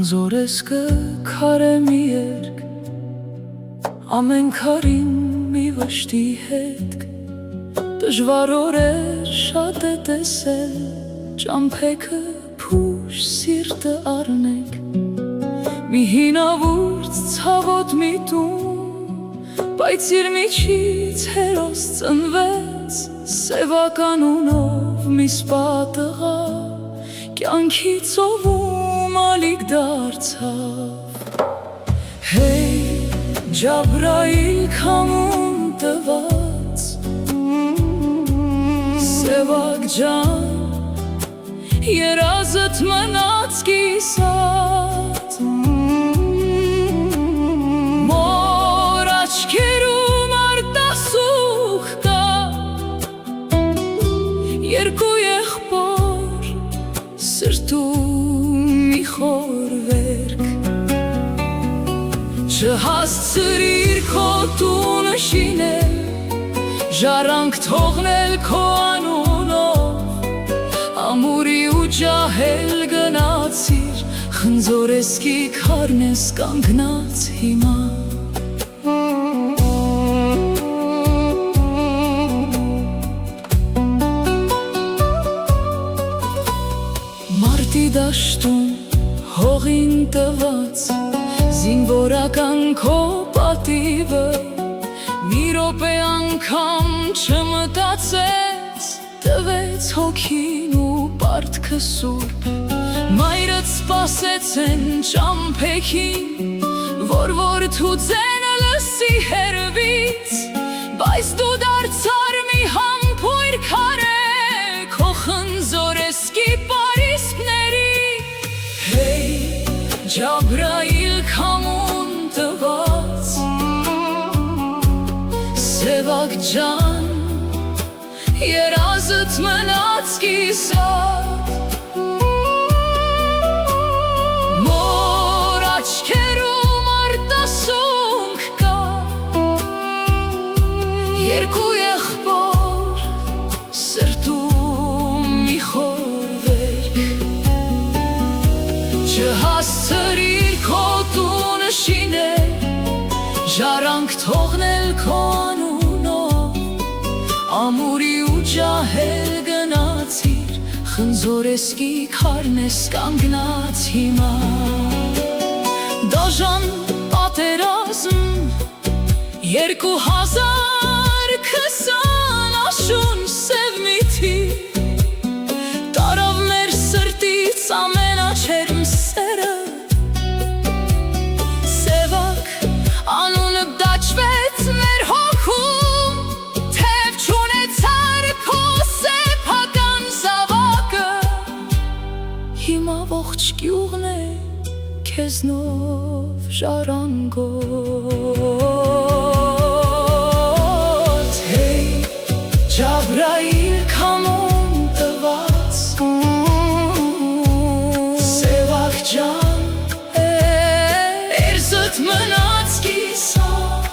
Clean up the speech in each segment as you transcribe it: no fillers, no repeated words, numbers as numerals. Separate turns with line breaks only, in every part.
Խնձորես կքարե մի երկ, ամեն քարին մի վշտի հետք, դժվար օրեր շատ է տեսել, ճամփեքը փուշ սիրտը առնեք, մի հինավուրց ցավոտ միտում, բայց իր միջից հերոս ծնվեց, սևական ունով մի սպա տղա, կյանքի ծովում ալիք դարձավ։ Հեյ, Ջաբրայիլ քամուն տված, սևակ ջան, երազդ մնաց կիսած, մոր աչքերում արտասուք կա, երկու եղբոր սրտում մի խոր վերք, չհասցրիր քո տունը շինել, ժառանգ թողնել քո անունով, ամուրի ու ջահել գնացիր, խնձորեսկի քարն ես կանգնած հիմա։ Մարտի դաշտում հողին տված, զինվորական քո պատիվը, մի րոպե անգամ չմտածեց, տվեց հոգին ու պարտքը սուրբ, մայրդ սպասեցեն ճամփեքին, որ որդուձենը լսի հեռվից, բայց դու դարձար մի համբույր քարե, քո խնձորեսկի պարիսպների։ Հեյ, Ջաբրայիլ քամուն տված, սևակ ջան, երազդ մնաց կիսատ, մոր աչքերում արտասունք կա, երկու եղբոր սրտում մի խոր վերք, չհասցրիր քո տունը շինել, ժառանգ թողնել քո անունով, ամուրի ու ջահել գնացիր, խնձորեսկի քարն ես կանգնած հիմա։ Դաժան պատերազմ, 2020 աշուն սև մի թիվ, տարավ մեր սրտից ամենաչերմ սերը, սևակ անունը դաչվեց մեր հոգում, թև չունեցար քո սեփական զավակը, հիմա ողջ գյուղն է քեզնով ժառանգոտ։ Հեյ, Ջաբրայիլ քամուն տված, սևակ ջան, երզդ մնաց կիսատ,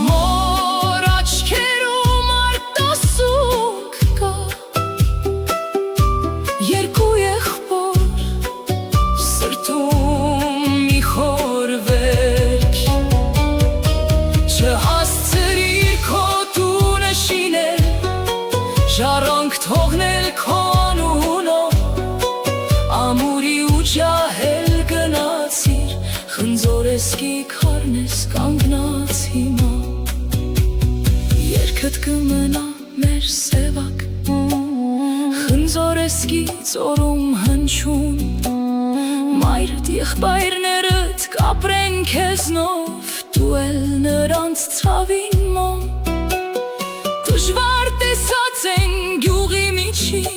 մոր աչքերում արտասուք կա, երկու եղբոր սրտում մի խոր վերք, չհասցրիր քո տունը շինել, ժառանգ թողնել քո անունով, ամուրի ու ջահել գնացիր, խնձորեսկի քարն ես կանգնած հիմա, երգդ կմնա մեր սևակ, խնձորեսկի ծորում հնչում, մայրդ եղբայրներդ կապրեն քեզնով, դու էլ նրանց ցավին մոմ, դժվար տեսած են գյուղի միջին,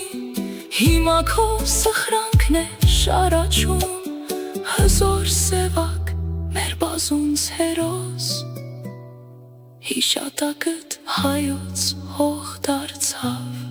հիմա քո սխրանքն է շարաչում, հզոր սևակ մեր բազունց հերոս, հիշատակդ հայոց հող դարձավ։